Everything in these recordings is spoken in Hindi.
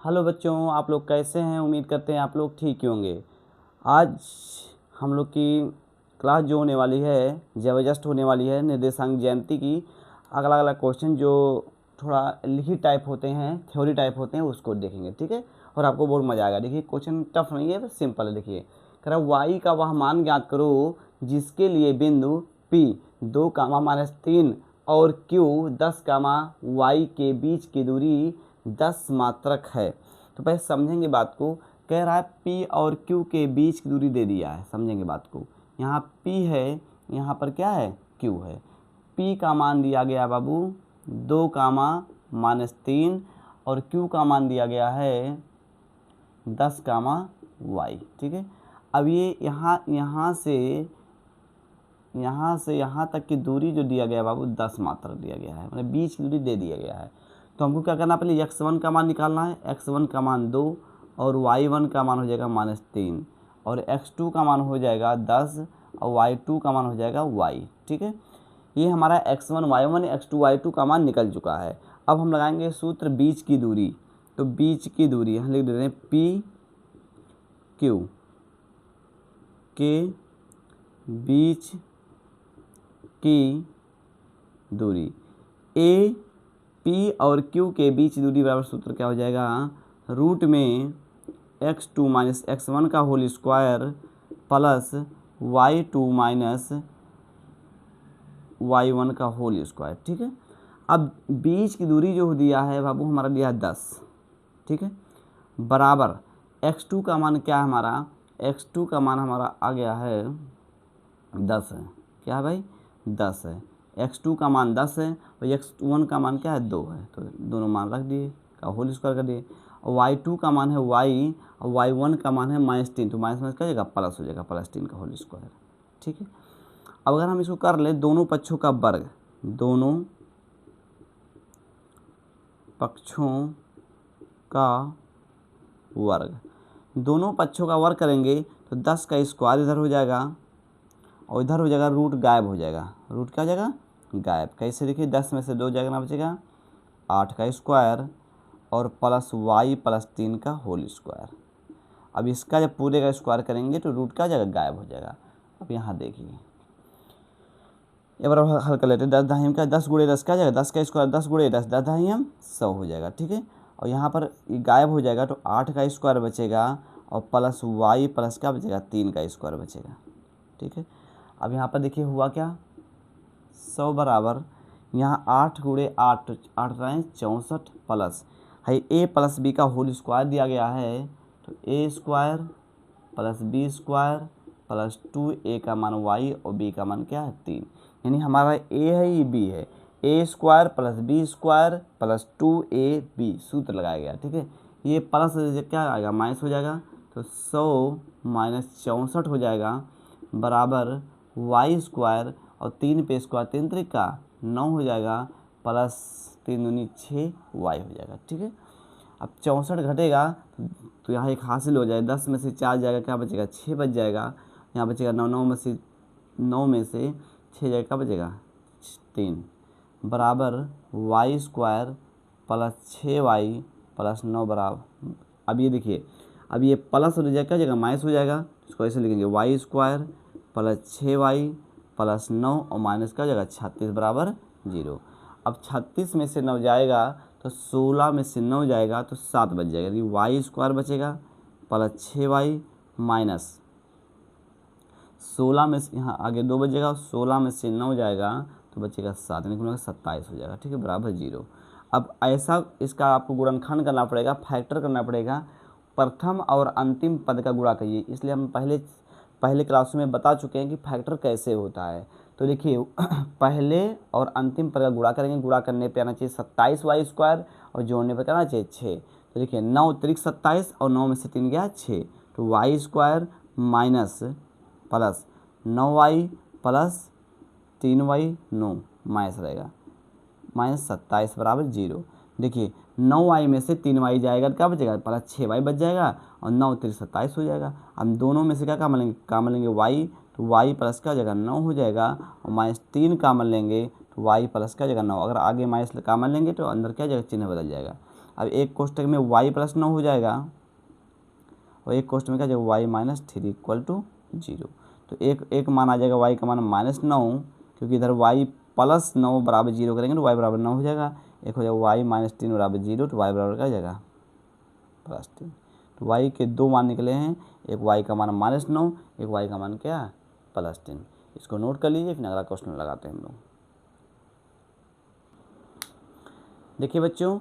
हेलो बच्चों, आप लोग कैसे हैं। उम्मीद करते हैं आप लोग ठीक ही होंगे। आज हम लोग की क्लास जो होने वाली है ज़बरदस्त होने वाली है। निर्देशांक ज्यामिति की अलग अलग क्वेश्चन जो थोड़ा लिखी टाइप होते हैं, थ्योरी टाइप होते हैं, उसको देखेंगे, ठीक है। और आपको बहुत मज़ा आएगा। देखिए क्वेश्चन टफ नहीं है, बस सिंपल है। देखिए कह रहा वाई का वह मान ज्ञात करो जिसके लिए बिंदु P 2, और Q 10, y के बीच की दूरी 10 मात्रक है। तो पहले समझेंगे बात को। कह रहा है P और Q के बीच की दूरी दे दिया है, समझेंगे बात को। यहाँ P है, यहाँ पर क्या है, Q है। P का मान दिया गया बाबू 2, और Q का मान दिया गया है 10, y, ठीक है। अब ये यहाँ से यहाँ तक की दूरी जो दिया गया है बाबू 10 मात्रक दिया गया है, मतलब बीच की दूरी दे दिया गया है। तो हमको क्या करना, पहले x1 का मान निकालना है। x1 का मान 2 और y1 का मान हो जाएगा -3 और x2 का मान हो जाएगा 10 और y2 का मान हो जाएगा y, ठीक है। ये हमारा x1 y1 x2 y2 का मान निकल चुका है। अब हम लगाएंगे सूत्र बीच की दूरी। तो बीच की दूरी हम लिख देते हैं P Q के बीच की दूरी। A P और Q के बीच दूरी बराबर सूत्र क्या हो जाएगा, रूट में x2 - x1 का whole square plus y2 - y1 का होल स्क्वायर, ठीक है। अब बीच की दूरी जो दिया है बाबू हमारा दिया है 10, ठीक है, बराबर x2 का मान क्या है हमारा, x2 का मान हमारा आ गया है 10 है। क्या है भाई, 10 है। x2 का मान 10 है और x1 का मान क्या है, 2 है। तो दोनों मान रख दिए, का होल स्क्वायर कर दिए। और y2 का मान है y और y1 का मान है -3, तो माइनस क्या हो जाएगा, प्लस हो जाएगा, +3 का होल स्क्वायर, ठीक है। अब अगर हम इसको कर ले दोनों पक्षों का वर्ग, दोनों पक्षों का वर्ग, दोनों पक्षों का वर्ग करेंगे तो 10 का स्क्वायर इधर हो जाएगा और इधर हो जाएगा, रूट गायब हो जाएगा। रूट क्या हो जाएगा, गायब। कैसे देखिए, 10 में से 2 जाएगा ना, बचेगा 8 का स्क्वायर और प्लस y + 3 का होल स्क्वायर। अब इसका जब पूरे का स्क्वायर करेंगे तो रूट क्या हो जाएगा, गायब हो जाएगा। अब यहाँ देखिए, एक बार हल कर लेते हैं। 10 दाहिम का 10 × 10 क्या जाएगा, 10 का स्क्वायर 10 × 10, 10 दाहिम 100 हो जाएगा, ठीक है। और यहाँ पर ये गायब हो जाएगा तो 8 का स्क्वायर बचेगा और प्लस y प्लस क्या बचेगा, 3 का स्क्वायर बचेगा, ठीक है। अब यहाँ पर देखिए हुआ क्या, 100 बराबर यहाँ 8 × 8, 8 64 प्लस है a + b का होल स्क्वायर दिया गया है। तो a² + b² + 2a का मान y और b का मान क्या है, 3। यानी हमारा a है, ये b है। a² + b² + 2ab सूत्र लगाया गया, ठीक है। ये प्लस क्या आएगा, माइनस हो जाएगा। तो 100 - 64 हो जाएगा बराबर y² और 3 पे स्क्वायर 3 त्रिका 9 हो जाएगा प्लस 3 दूनी 6 y हो जाएगा, ठीक है। अब 64 घटेगा तो यहाँ एक हासिल हो जाएगा, 10 में से 4 जाएगा, क्या बचेगा, 6 बच जाएगा। यहाँ बचेगा 9 में से 6 जाएगा, क्या बचेगा, 3 बराबर y² + 6y + 9 बराबर। अब ये देखिए, अब ये प्लस हो जाएगा, क्या जगह माइनस हो जाएगा, इसको ऐसे लिखेंगे y² + 6y + 9 और माइनस का जगह 36 बराबर 0। अब 36 में से 9 जाएगा तो 16 में से 9 जाएगा तो 7 बच जाएगा। y² बचेगा + 6y माइनस 16 में से यहाँ आगे 2 बचेगा, 16 में से 9 जाएगा तो बचेगा 7, यानी 27 हो जाएगा, ठीक है, बराबर 0। अब ऐसा इसका आपको गुणनखंड करना पड़ेगा, फैक्टर करना पड़ेगा। प्रथम और अंतिम पद का गुणा करिए, इसलिए हम पहले क्लास में बता चुके हैं कि फैक्टर कैसे होता है। तो देखिए पहले और अंतिम पद का गुणा करेंगे, गुणा करने पे आना चाहिए 27y² और जोड़ने पर करना चाहिए 6। तो देखिए 9 × 27 और 9 में से 3 गया 6, तो y² minus plus 9y plus 3y 9 minus रहेगा -27 बराबर 0। देखिए 9y में से 3y जाएगा तो क्या बचेगा, प्लस 6y बच जाएगा और 9 × 27 हो जाएगा। हम दोनों में से क्या कामन लेंगे, कामन लेंगे y, तो y प्लस क्या हो जाएगा 9 हो जाएगा और -3 कामन लेंगे तो y प्लस क्या हो जाएगा 9। अगर आगे माइनस कामन लेंगे तो अंदर क्या जाएगा, चिन्ह बदल जाएगा। अब एक कोष्टक में y + 9 हो जाएगा और एक कोष्टक में क्या जाएगा y - 3 = 0। तो एक मान आ जाएगा y का मान -9, क्योंकि इधर y + 9 बराबर 0 करेंगे तो y बराबर 9 हो जाएगा। एक हो जाएगा y - 3 बराबर 0, तो y बराबर क्या हो जाएगा +3। तो y के दो मान निकले हैं, एक y का मान -9, एक y का मान क्या +3। इसको नोट कर लीजिए, फिर अगला क्वेश्चन लगाते हैं हम लोग। देखिए बच्चों,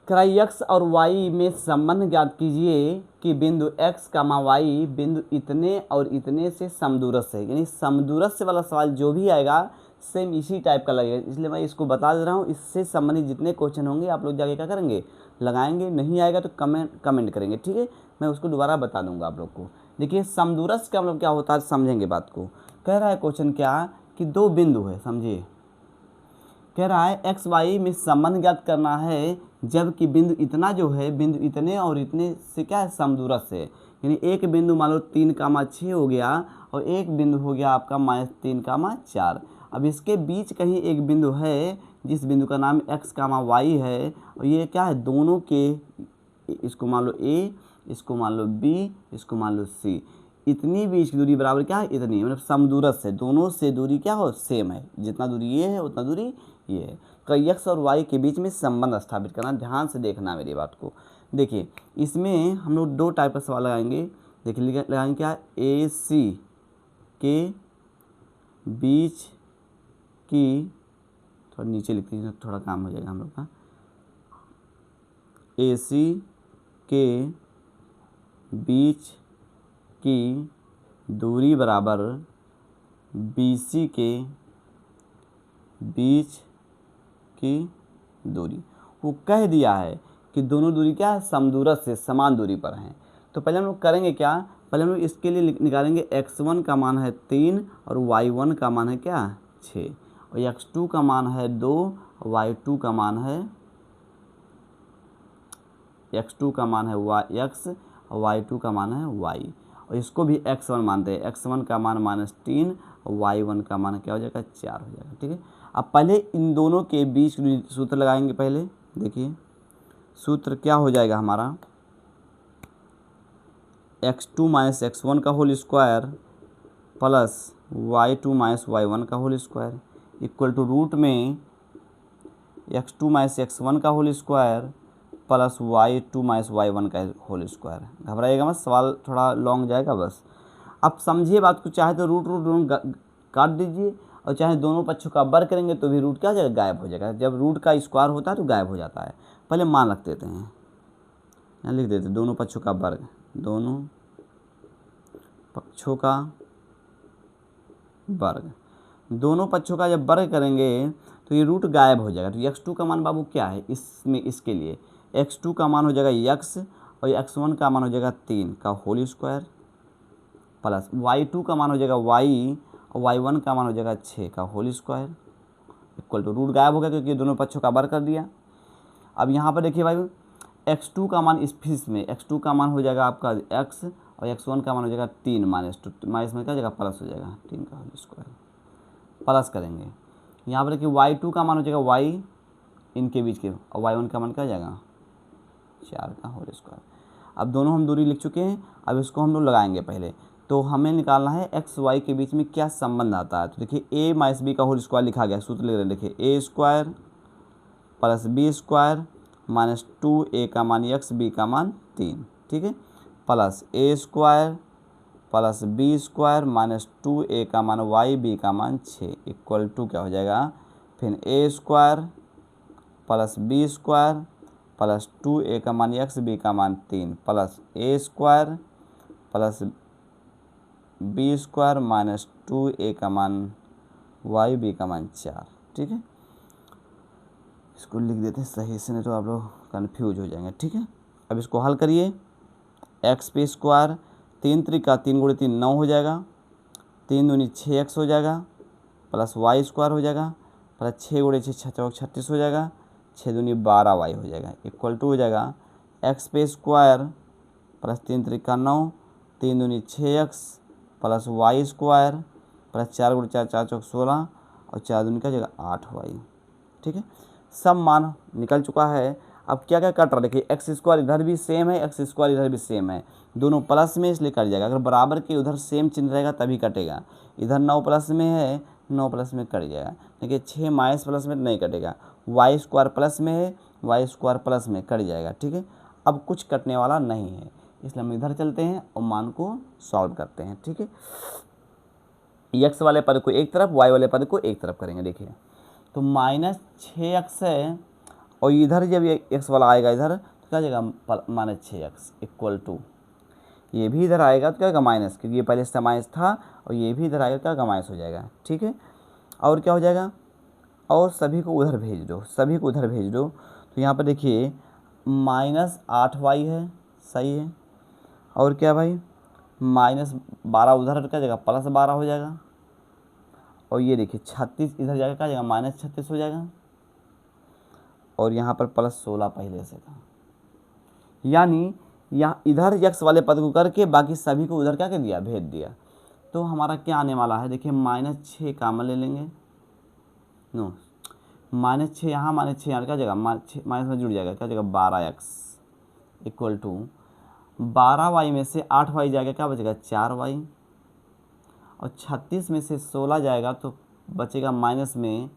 x और y में संबंध ज्ञात कीजिए कि बिंदु x, y बिंदु इतने और इतने से समदूरस्थ है। यानी समदूरस्थ वाला सवाल जो भी आएगा सेम इसी टाइप का लगेगा, इसलिए मैं इसको बता दे रहा हूँ। इससे संबंधित जितने क्वेश्चन होंगे आप लोग जाके क्या करेंगे, लगाएंगे। नहीं आएगा तो कमेंट करेंगे, ठीक है। मैं उसको दोबारा बता दूंगा आप लोग को। देखिए समदूरस्थ का मतलब क्या होता है, समझेंगे बात को। कह रहा है क्वेश्चन क्या कि दो बिंदु है, समझिए। कह रहा है एक्स वाई में संबंध ज्ञात करना है जबकि बिंदु इतना जो है, बिंदु इतने और इतने से क्या है समदूरस्थ है। यानी एक बिंदु मान लो 3,6 हो गया और एक बिंदु हो गया आपका -3,4। अब इसके बीच कहीं एक बिंदु है जिस बिंदु का नाम x, y है, और ये क्या है दोनों के, इसको मान लो a, इसको मान लो b, इसको मान लो c। इतनी बीच की दूरी बराबर क्या है इतनी, मतलब समदूरस्थ है, दोनों से दूरी क्या हो सेम है। जितना दूरी ये है उतना दूरी ये है। तो x और y के बीच में संबंध स्थापित करना, ध्यान से देखना मेरी बात को। देखिए इसमें हम लोग दो टाइप का सवाल लगाएंगे। देखिए लगाएंगे क्या, ए सी के बीच की, थोड़ा नीचे लिख लीजिए थोड़ा काम हो जाएगा हम लोग का। ए सी के बीच की दूरी बराबर बी सी के बीच की दूरी। वो कह दिया है कि दोनों दूरी क्या है समदूरस्थ से, समान दूरी पर हैं। तो पहले हम लोग करेंगे क्या, पहले हम लोग इसके लिए निकालेंगे x1 का मान है 3 और y1 का मान है क्या 6, और x2 का मान है 2 और y2 का मान है, x2 का मान है x और y2 का मान है y, और इसको भी x1 मानते हैं। x1 का मान -3 और y1 का मान क्या हो जाएगा 4 हो जाएगा, ठीक है। अब पहले इन दोनों के बीच सूत्र लगाएंगे। पहले देखिए सूत्र क्या हो जाएगा हमारा, x2 - x1 का whole square plus y2 - y1 का whole square equal to root में x2 - x1 का whole square plus y2 - y1 का होल स्क्वायर। घबराइएगा मत, सवाल थोड़ा लॉन्ग जाएगा बस। अब समझिए बात को, चाहे तो रूट काट दीजिए और चाहे दोनों पक्षों का वर्ग करेंगे तो भी रूट क्या हो जाएगा गायब हो जाएगा। जब रूट का स्क्वायर होता है तो गायब हो जाता है। पहले मान रख देते हैं, यहाँ लिख देते हैं दोनों पक्षों का वर्ग, दोनों पक्षों का वर्ग। दोनों पक्षों का जब वर्ग करेंगे तो ये रूट गायब हो जाएगा। तो x2 का मान बाबू क्या है इसमें, इसके लिए x2 का मान हो जाएगा x और x1 का मान हो जाएगा 3 का होल स्क्वायर प्लस y2 का मान हो जाएगा y और y1 का मान हो जाएगा 6 का whole square equal to, root गायब हो गया क्योंकि दोनों पक्षों का वर्ग कर दिया। अब यहाँ पर देखिए भाई x2 का मान इस फीस में, x2 का मान हो जाएगा आपका x और x1 का मान हो जाएगा 3 -2, माइनस में क्या हो जाएगा प्लस हो जाएगा 3 का होल स्क्वायर, प्लस करेंगे। यहाँ पर देखिए y2 का मान हो जाएगा y इनके बीच के, और y1 का मान क्या हो जाएगा 4 का होल स्क्वायर। अब दोनों हम दूरी लिख चुके हैं, अब इसको हम लोग लगाएंगे पहले। तो हमें निकालना है एक्स वाई के बीच में क्या संबंध आता है। तो देखिए a - b का होल स्क्वायर लिखा गया, सूत्र ले रहे हैं, देखिए a² प्लस b² -2a का मान x, b का मान 3, ठीक है, plus a² plus b² -2a का मान y, b का मान 6 इक्वल टू क्या हो जाएगा, फिर a² plus b² plus 2a का मान x, b का मान 3 plus a² plus b² minus 2a का मान y, b का मान 4, ठीक है। इसको लिख देते हैं सही से, नहीं तो आप लोग कन्फ्यूज हो जाएंगे, ठीक है। अब इसको हल करिए, x पे स्क्वायर 3 त्रिका 3 गुणे 3 9 हो जाएगा, 3 दूनी 6x हो जाएगा प्लस y² हो जाएगा प्लस 6 गुणे 6 6 चौक 36 हो जाएगा, 6 दूनी 12y हो जाएगा इक्वल टू हो जाएगा x पे स्क्वायर प्लस 3 त्रिका 9, 3 दूनी 6x प्लस y² प्लस 4 गुणे 4 4 चौक 16 और 4 दूनी का जगह 8y, ठीक है। सब मान निकल चुका है। अब क्या क्या कट रहा है, देखिए एक्स स्क्वायर इधर भी सेम है, एक्स स्क्वायर इधर भी सेम है, दोनों प्लस में इसलिए कट जाएगा। अगर बराबर के उधर सेम चिन्ह रहेगा तभी कटेगा। इधर 9 प्लस में है, 9 प्लस में कट जाएगा। देखिए 6 माइनस प्लस में नहीं कटेगा। वाई स्क्वायर प्लस में है, वाई स्क्वायर प्लस में कट जाएगा। ठीक है, अब कुछ कटने वाला नहीं है, इसलिए हम इधर चलते हैं और मान को सॉल्व करते हैं। ठीक है, एक्स वाले पद को एक तरफ, वाई वाले पद को एक तरफ करेंगे। देखिए तो -6x है, और इधर जब ये एक्स वाला आएगा इधर तो क्या जाएगा, -6x इक्वल टू, ये भी इधर आएगा तो क्या होगा माइनस, क्योंकि ये पहले से माइनस था, और ये भी इधर आएगा क्या होगा माइनस हो जाएगा। ठीक है, और क्या हो जाएगा, और सभी को उधर भेज दो, सभी को उधर भेज दो। तो यहाँ पर देखिए -8y है, सही है, और क्या भाई -12 उधर क्या जाएगा +12 हो जाएगा, और ये देखिए 36 इधर जाएगा क्या जाएगा -36 हो जाएगा, और यहाँ पर +16 पहले से था। यानी यहाँ इधर यक्स वाले पद को करके बाकी सभी को उधर क्या कर दिया, भेज दिया। तो हमारा क्या आने वाला है, देखिए -6 कामन ले लेंगे, नो -6 यहाँ -6 यहाँ क्या जाएगा माइनस में जुड़ जाएगा, क्या जाएगा 12x इक्वल टू 12y में से 8y जाएगा क्या बचेगा 4y, और 36 में से 16 जाएगा तो बचेगा माइनस में,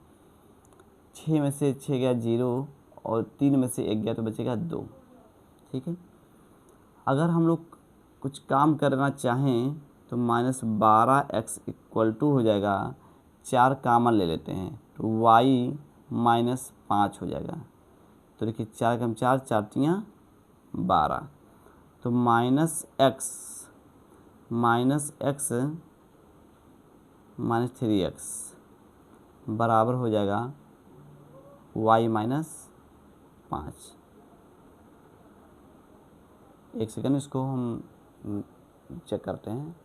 6 में से 6 गया 0, और 3 में से 1 गया तो बचेगा 2। ठीक है, अगर हम लोग कुछ काम करना चाहें तो -12x इक्वल टू हो जाएगा 4 कामन ले लेते हैं तो y -5 हो जाएगा। तो देखिए 4 कम 4, 4 तियाँ 12, तो -x -3x बराबर हो जाएगा y -5। एक सेकंड, इसको हम चेक करते हैं।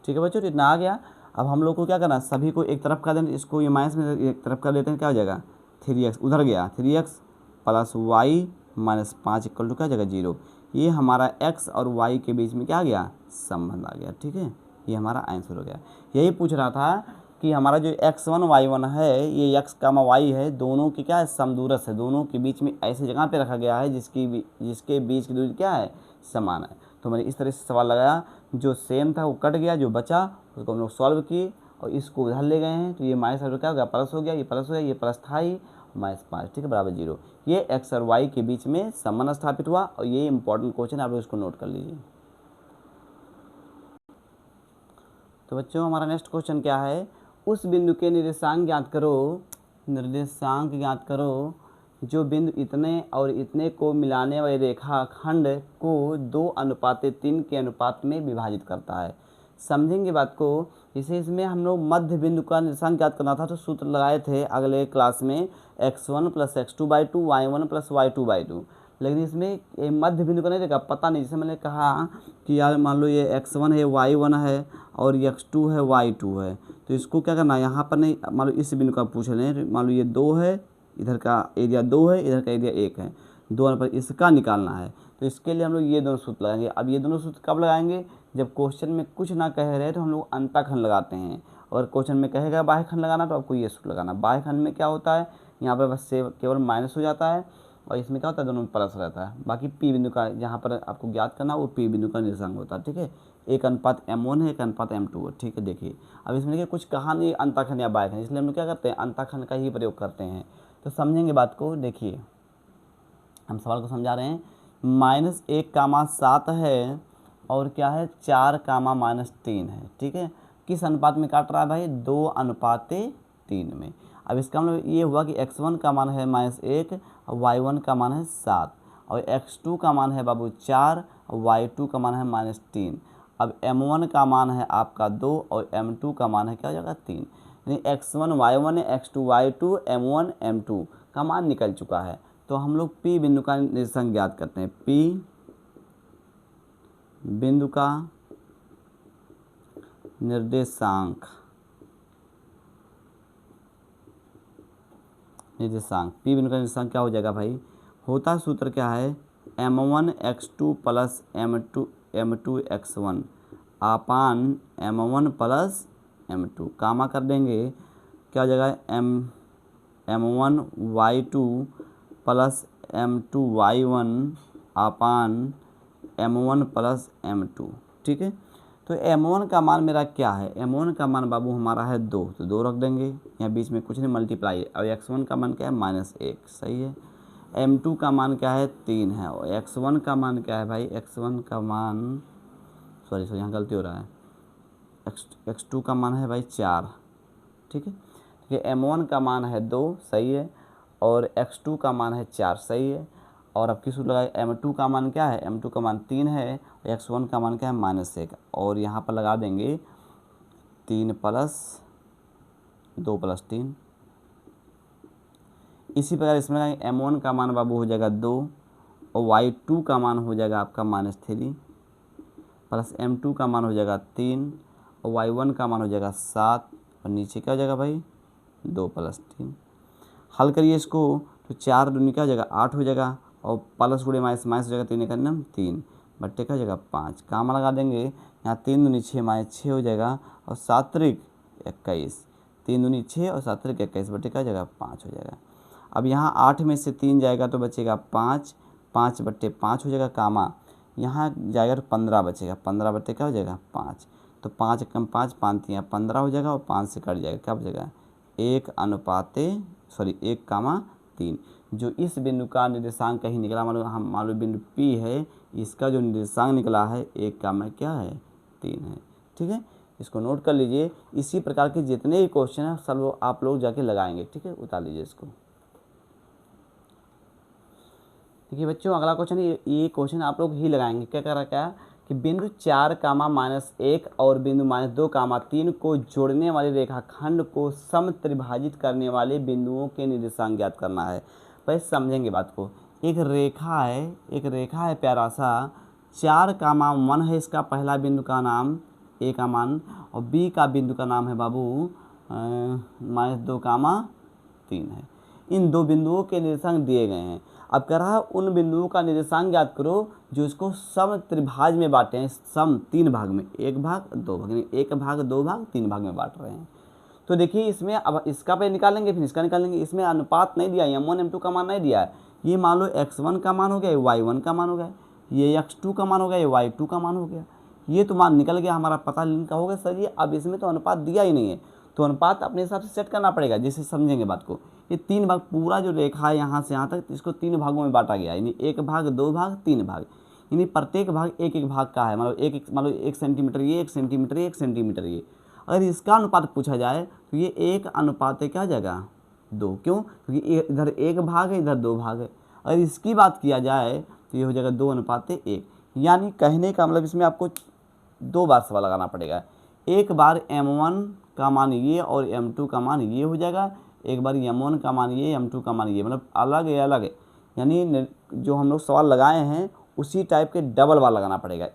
ठीक है बच्चों, तो इतना आ गया। अब हम लोग को क्या करना है, सभी को एक तरफ कर देना, इसको ये माइनस में एक तरफ कर देते हैं, क्या हो जाएगा 3x उधर गया, 3x plus y -5 equal to क्या जगह 0। ये हमारा x और y के बीच में क्या आ गया, संबंध आ गया। ठीक है, ये हमारा आंसर हो गया। यही पूछ रहा था कि हमारा जो x1 y1 है, ये x, y है, दोनों की क्या है समदूरस है, दोनों के बीच में ऐसी जगह पे रखा गया है जिसके बीच की दूरी क्या है, समान है। तो मैंने इस तरह से सवाल लगाया, जो सेम था वो कट गया, जो बचा उसको हम लोग सॉल्व किए, और इसको उधर ले गए हैं तो ये माइनस क्या हो गया प्लस हो गया, ये प्लस हो गया, ये प्लस था ही, -5 ठीक है बराबर 0। ये x और y के बीच में संबंध स्थापित हुआ, और ये इंपॉर्टेंट क्वेश्चन आप लोग इसको नोट कर लीजिए। तो बच्चों हमारा नेक्स्ट क्वेश्चन क्या है, उस बिंदु के निर्देशांक ज्ञात करो, निर्देशांक ज्ञात करो जो बिंदु इतने और इतने को मिलाने वाले रेखाखंड को 2:3 के अनुपात में विभाजित करता है। समझेंगे बात को। इसे इसमें हम लोग मध्य बिंदु का निर्देशांक ज्ञात करना था, तो सूत्र लगाए थे अगले क्लास में x1 + x2/2 y1 + y2/2, लेकिन इसमें मध्य बिंदु का नहीं देखा, पता नहीं। जैसे मैंने कहा कि यार मान लो ये x1 है, y1 है, और x2 है, y2 है, तो इसको क्या करना है, यहाँ पर नहीं, मान लो इस बिंदु का पूछ रहे हैं, मान लो ये 2 है, इधर का एरिया 2 है, इधर का एरिया 1 है, 2 पर इसका निकालना है। तो इसके लिए हम लोग ये दोनों सूत्र लगाएंगे। अब ये दोनों सूत्र कब लगाएंगे, जब क्वेश्चन में कुछ ना कह रहे तो हम लोग अंतःखंड लगाते हैं, और क्वेश्चन में कहेगा बाह्य खंड लगाना तो आपको ये सूत्र लगाना। बाह्य खंड में क्या होता है, यहाँ पर बस से केवल माइनस हो जाता है, और इसमें क्या होता है दोनों में प्लस रहता है। बाकी पी बिंदु का जहाँ पर आपको ज्ञात करना वो पी बिंदु का निर्देशांक होता है। ठीक है, 1:m1 है, 1:m2 है। ठीक है, देखिए अब इसमें देखिए कुछ कहा नहीं अंतःखंड या बाह्य खंड, इसलिए हम लोग क्या करते हैं अंतःखंड का ही प्रयोग करते हैं। तो समझेंगे बात को। देखिए हम सवाल को समझा रहे हैं, -1,7 है, और क्या है 4,-3 है। ठीक है, किस अनुपात में काट रहा है भाई, 2:3 में। अब इसका मतलब ये हुआ कि x1 का मान है -1 और y1 का मान है 7, और x2 का मान है बाबू 4 और y2 का मान है -3। अब m1 का मान है आपका 2 और m2 का मान है क्या हो जाएगा 3, यानी x1 y1 है, x2 y2, m1 m2 का मान निकल चुका है। तो हम लोग P बिंदु का निर्देशांक ज्ञात करते हैं। P बिंदु का निर्देशांक, P बिंदु का निर्देशांक क्या हो जाएगा भाई, होता सूत्र क्या है, m1 x2 + m2 x1 अपान m1 + m2, कामा कर देंगे क्या हो जाएगा, m1y2 प्लस m2y1 अपान m1 प्लस m2। ठीक है, तो m1 का मान मेरा क्या है, m1 का मान बाबू हमारा है 2, तो 2 रख देंगे, यहाँ बीच में कुछ नहीं, मल्टीप्लाई। और x1 का मान क्या है -1, सही है। m2 का मान क्या है 3 है, और x1 का मान क्या है भाई, x1 का मान सॉरी यहाँ गलती हो रहा है, x2 का मान है भाई 4। ठीक है, m1 का मान है 2, सही है, और x2 का मान है 4, सही है। और अब किस लगाए, m2 का मान क्या है, m2 का मान 3 है, x1 का मान क्या है -1, और यहाँ पर लगा देंगे 3 प्लस 2 प्लस 3। इसी प्रकार इसमें m1 का मान बाबू हो जाएगा 2, और y2 का मान हो जाएगा आपका -3, प्लस m2 का मान हो जाएगा 3, और y1 का मान हो जाएगा 7, और नीचे क्या हो जाएगा भाई 2 प्लस 3। हल करिए इसको, तो 4 दूनी क्या हो जाएगा 8 हो जाएगा, और प्लस गुणे माइनस माइनस हो जाएगा, 3 का नाम 3 बट्टे का हो जाएगा 5। काम लगा देंगे, यहाँ 3 दूनी 6 -6 हो जाएगा, और 7 त्रिक 21, 3 दूनी 6 और 7 त्रिक 21 बट्टे का हो जाएगा 5 हो जाएगा। अब यहाँ 8 में से 3 जाएगा तो बचेगा 5, 5 बट्टे 5 हो जाएगा, कामा यहाँ जाएगा तो 15 बचेगा, 15 बट्टे क्या हो जाएगा 5, तो 5 कम 5 5 यहाँ 15 हो जाएगा, और 5 से कट जाएगा, क्या बचेगा 1:3। जो इस बिंदु का निर्देशांक कहीं निकला, मान लो बिंदु P है, इसका जो निर्देशांक निकला है 1 क्या है 3 है। ठीक है, इसको नोट कर लीजिए। इसी प्रकार के जितने भी क्वेश्चन हैं सब आप लोग जाके लगाएंगे। ठीक है, उतार लीजिए इसको। देखिए बच्चों, अगला क्वेश्चन ये क्वेश्चन आप लोग ही लगाएंगे। क्या कर रखा है कि बिंदु 4, -1 और बिंदु -2, 3 को जोड़ने वाले रेखाखंड को समत्रिभाजित करने वाले बिंदुओं के निर्देशांक ज्ञात करना है। पहले समझेंगे बात को। एक रेखा है प्यारा सा, 4, 1 है इसका पहला बिंदु का नाम, ए का मान, और बी का बिंदु का नाम है बाबू -2, 3 है। इन दो बिंदुओं के निर्देशांक दिए गए हैं। अब कह रहा है उन बिंदुओं का निर्देशांक ज्ञात करो जो इसको सम त्रिभाज में बांटे हैं। सम 3 भाग में, 1 भाग 2 भाग, 1 भाग 2 भाग 3 भाग में बांट रहे हैं। तो देखिए इसमें अब इसका पहले निकालेंगे फिर इसका निकालेंगे। इसमें अनुपात नहीं दिया, m1 m2 का मान नहीं दिया है। ये मान लो x1 का मान हो गया, y1 का मान हो गया, ये x2 का मान हो गया, ये y2 का मान हो गया। ये तो मान निकल गया हमारा, पता इनका हो गया सर जी। अब इसमें तो अनुपात दिया ही नहीं है, तो अनुपात अपने हिसाब से सेट करना पड़ेगा, जिससे समझेंगे बात को। ये 3 भाग, पूरा जो रेखा है यहाँ से यहाँ तक, इसको 3 भागों में बांटा गया, यानी 1 भाग 2 भाग 3 भाग, यानी प्रत्येक भाग 1 भाग का है। मतलब 1 सेंटीमीटर ये, 1 सेंटीमीटर ये, 1 सेंटीमीटर ये। अगर इसका अनुपात पूछा जाए तो ये 1 अनुपात क्या हो जाएगा 2। क्यों? क्योंकि इधर 1 भाग है, इधर 2 भाग है। अगर इसकी बात किया जाए तो ये हो जाएगा 2 अनुपात 1। यानी कहने का मतलब इसमें आपको 2 बार सवाल लगाना पड़ेगा। एक बार m1 का मान ये और m2 का मान ये हो जाएगा, एक बार m1 का मान ये, m2 का मान ये, मतलब अलग है अलग है। यानी जो हम लोग सवाल लगाए हैं उसी टाइप के डबल बार लगाना पड़ेगा।